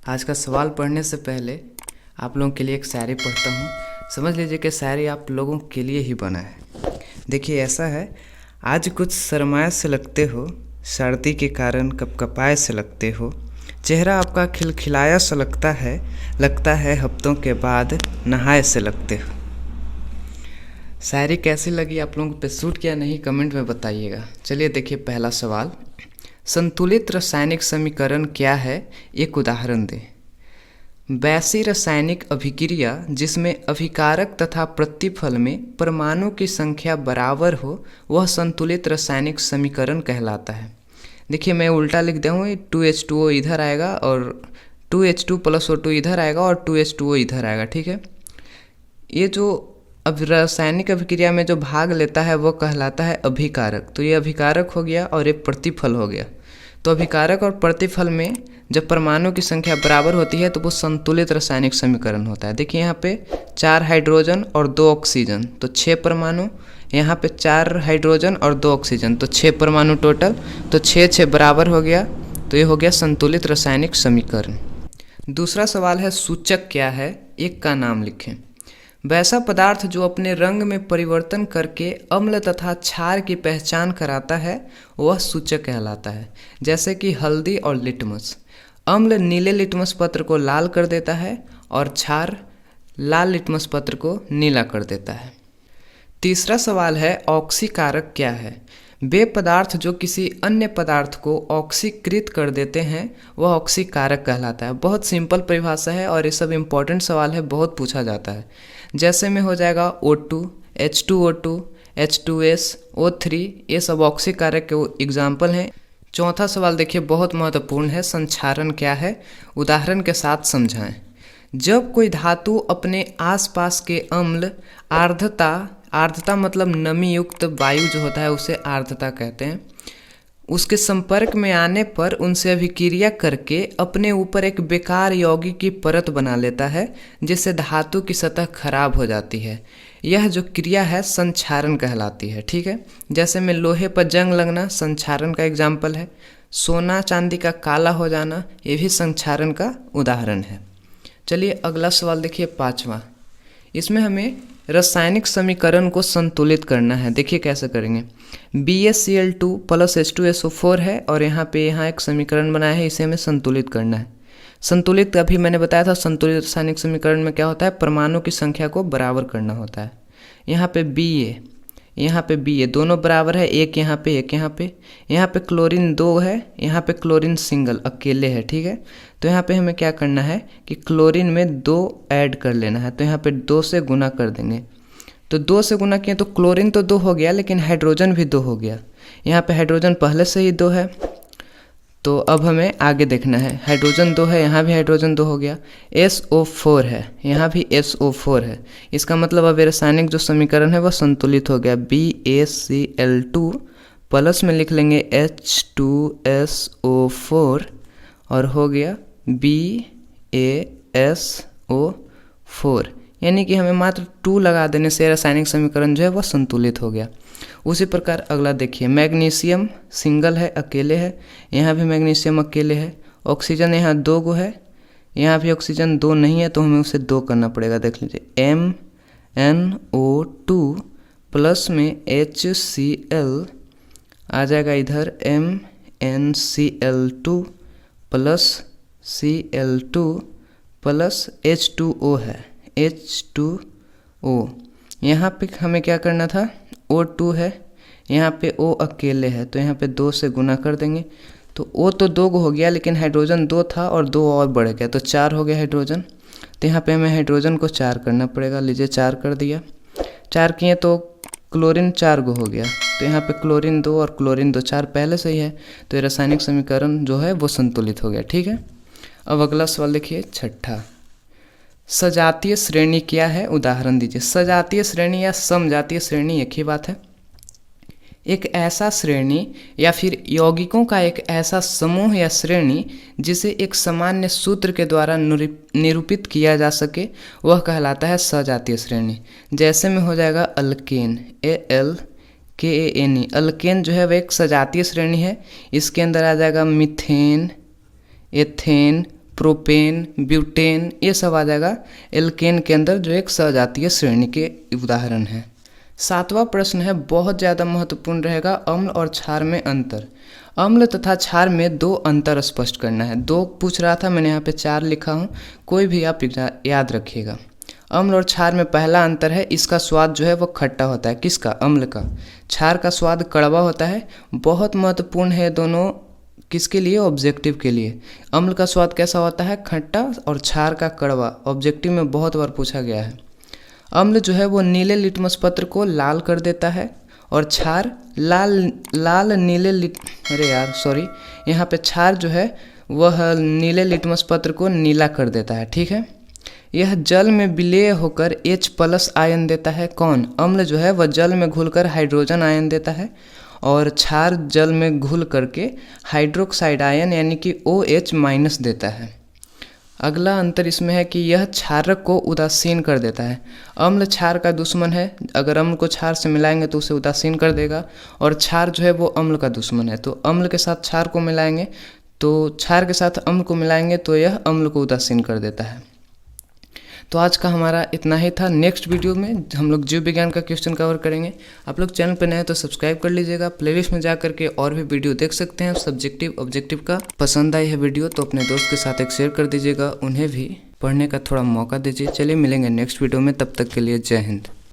आज का सवाल पढ़ने से पहले आप लोगों के लिए एक शायरी पढ़ता हूँ। समझ लीजिए कि शायरी आप लोगों के लिए ही बना है। देखिए ऐसा है, आज कुछ सरमाया से लगते हो, सर्दी के कारण कपकपाए से लगते हो, चेहरा आपका खिलखिलाया सा लगता है हफ्तों के बाद नहाए से लगते हो। शायरी कैसी लगी, आप लोगों पे सूट किया नहीं, कमेंट में बताइएगा। चलिए देखिए पहला सवाल, संतुलित रासायनिक समीकरण क्या है, एक उदाहरण दें। वैसी रासायनिक अभिक्रिया जिसमें अभिकारक तथा प्रतिफल में परमाणु की संख्या बराबर हो, वह संतुलित रासायनिक समीकरण कहलाता है। देखिए मैं उल्टा लिख दिया हूँ, 2H2O इधर आएगा और 2H2 + O2 इधर आएगा और 2H2O इधर आएगा, ठीक है। ये जो अब रासायनिक अभिक्रिया में जो भाग लेता है वो कहलाता है अभिकारक। तो ये अभिकारक हो गया और ये प्रतिफल हो गया। तो अभिकारक और प्रतिफल में जब परमाणु की संख्या बराबर होती है तो वो संतुलित रासायनिक समीकरण होता है। देखिए यहाँ पे 4 हाइड्रोजन और 2 ऑक्सीजन, तो 6 परमाणु। यहाँ पे 4 हाइड्रोजन और 2 ऑक्सीजन, तो 6 परमाणु टोटल, तो 6 बराबर हो गया। तो ये हो गया संतुलित रासायनिक समीकरण। दूसरा सवाल है, सूचक क्या है, एक का नाम लिखें। वैसा पदार्थ जो अपने रंग में परिवर्तन करके अम्ल तथा क्षार की पहचान कराता है वह सूचक कहलाता है। जैसे कि हल्दी और लिटमस। अम्ल नीले लिटमस पत्र को लाल कर देता है और क्षार लाल लिटमस पत्र को नीला कर देता है। तीसरा सवाल है, ऑक्सीकारक क्या है। वे पदार्थ जो किसी अन्य पदार्थ को ऑक्सीकृत कर देते हैं वह ऑक्सीकारक कहलाता है। बहुत सिंपल परिभाषा है और ये सब इम्पोर्टेंट सवाल है, बहुत पूछा जाता है। जैसे में हो जाएगा O2, H2O2, H2S, O3, ये सब ऑक्सीकारक के एग्जाम्पल हैं। चौथा सवाल देखिए बहुत महत्वपूर्ण है, संक्षारण क्या है, उदाहरण के साथ समझाएं। जब कोई धातु अपने आसपास के अम्ल आर्द्रता मतलब नमी युक्त वायु जो होता है उसे आर्द्रता कहते हैं, उसके संपर्क में आने पर उनसे अभिक्रिया करके अपने ऊपर एक बेकार यौगिक की परत बना लेता है जिससे धातु की सतह खराब हो जाती है। यह जो क्रिया है संक्षारण कहलाती है, ठीक है। जैसे में लोहे पर जंग लगना संक्षारण का एग्जाम्पल है। सोना चांदी का काला हो जाना ये भी संक्षारण का उदाहरण है। चलिए अगला सवाल देखिए, पाँचवा। इसमें हमें रासायनिक समीकरण को संतुलित करना है। देखिए कैसे करेंगे। BaCl2 + H2SO4 है और यहाँ एक समीकरण बनाया है, इसे हमें संतुलित करना है। संतुलित अभी मैंने बताया था, संतुलित रासायनिक समीकरण में क्या होता है, परमाणु की संख्या को बराबर करना होता है। यहाँ पे Ba दोनों बराबर है, एक यहाँ पे एक यहाँ पे। यहाँ पे क्लोरीन 2 है, यहाँ पे क्लोरीन सिंगल अकेले है, ठीक है। तो यहाँ पे हमें क्या करना है कि क्लोरीन में 2 ऐड कर लेना है। तो यहाँ पे 2 से गुना कर देंगे। तो 2 से गुना किए तो क्लोरीन तो 2 हो गया लेकिन हाइड्रोजन भी 2 हो गया। यहाँ पे हाइड्रोजन पहले से ही 2 है, तो अब हमें आगे देखना है। हाइड्रोजन 2 है, यहाँ भी हाइड्रोजन 2 हो गया। SO4 है, यहाँ भी SO4 है। इसका मतलब अब रासायनिक जो समीकरण है वह संतुलित हो गया। BaCl2 प्लस में लिख लेंगे H2SO4 और हो गया BaSO4, यानी कि हमें मात्र 2 लगा देने से रासायनिक समीकरण जो है वह संतुलित हो गया। उसी प्रकार अगला देखिए, मैग्नीशियम सिंगल है, अकेले है। यहाँ भी मैग्नीशियम अकेले है। ऑक्सीजन यहाँ 2 गो है, यहाँ भी ऑक्सीजन 2 नहीं है, तो हमें उसे 2 करना पड़ेगा। देख लीजिए MnO2 प्लस में HCl आ जाएगा इधर, MnCl2 plus Cl2 plus H2O है, H2O। यहाँ पे हमें क्या करना था, O2 है, यहाँ पे O अकेले है, तो यहाँ पे 2 से गुना कर देंगे। तो O तो 2 हो गया लेकिन हाइड्रोजन 2 था और 2 और बढ़ गया, तो 4 हो गया हाइड्रोजन। तो यहाँ पे हमें हाइड्रोजन को 4 करना पड़ेगा। लीजिए 4 कर दिया। 4 किए तो क्लोरीन 4 गो हो गया, तो यहाँ पे क्लोरीन 2 और क्लोरीन 2, 4 पहले से ही है, तो ये रासायनिक समीकरण जो है वो संतुलित हो गया, ठीक है। अब अगला सवाल देखिए, छठा। सजातीय श्रेणी क्या है, उदाहरण दीजिए। सजातीय श्रेणी या समजातीय श्रेणी एक ही बात है। एक ऐसा श्रेणी या फिर यौगिकों का एक ऐसा समूह या श्रेणी जिसे एक सामान्य सूत्र के द्वारा निरूपित किया जा सके वह कहलाता है सजातीय श्रेणी। जैसे में हो जाएगा अल्केन, ALKANE। अल्केन जो है वह एक सजातीय श्रेणी है। इसके अंदर आ जाएगा मीथेन, एथेन, प्रोपेन, ब्यूटेन, ये सब आ जाएगा एल्केन के अंदर, जो एक सजातीय श्रेणी के उदाहरण हैं। 7वां प्रश्न है, बहुत ज़्यादा महत्वपूर्ण रहेगा, अम्ल और क्षार में अंतर। अम्ल तथा क्षार में 2 अंतर स्पष्ट करना है। 2 पूछ रहा था, मैंने यहाँ पे 4 लिखा हूँ, कोई भी आप याद रखिएगा। अम्ल और क्षार में पहला अंतर है, इसका स्वाद जो है वो खट्टा होता है। किसका? अम्ल का। क्षार का स्वाद कड़वा होता है। बहुत महत्वपूर्ण है दोनों, किसके लिए? ऑब्जेक्टिव के लिए। अम्ल का स्वाद कैसा होता है? खट्टा, और क्षार का कड़वा। ऑब्जेक्टिव में बहुत बार पूछा गया है। अम्ल जो है वो नीले लिटमस पत्र को लाल कर देता है, और क्षार यहाँ पे क्षार जो है वह नीले लिटमस पत्र को नीला कर देता है। ठीक है, यह जल में विलेय होकर H+ आयन देता है। कौन? अम्ल जो है वह जल में घुलकर हाइड्रोजन आयन देता है, और क्षार जल में घुल करके हाइड्रोक्साइड आयन यानी कि OH- देता है। अगला अंतर इसमें है कि यह क्षारक को उदासीन कर देता है। अम्ल क्षार का दुश्मन है, अगर अम्ल को क्षार से मिलाएंगे तो उसे उदासीन कर देगा, और क्षार जो है वो अम्ल का दुश्मन है। तो अम्ल के साथ क्षार को मिलाएंगे, तो क्षार के साथ अम्ल को मिलाएंगे तो यह अम्ल को उदासीन कर देता है। तो आज का हमारा इतना ही था। नेक्स्ट वीडियो में हम लोग जीव विज्ञान का क्वेश्चन कवर करेंगे। आप लोग चैनल पर नए हैं तो सब्सक्राइब कर लीजिएगा। प्लेलिस्ट में जा करके और भी वीडियो देख सकते हैं सब्जेक्टिव ऑब्जेक्टिव का। पसंद आई है वीडियो तो अपने दोस्त के साथ एक शेयर कर दीजिएगा, उन्हें भी पढ़ने का थोड़ा मौका दीजिए। चलिए मिलेंगे नेक्स्ट वीडियो में, तब तक के लिए जय हिंद।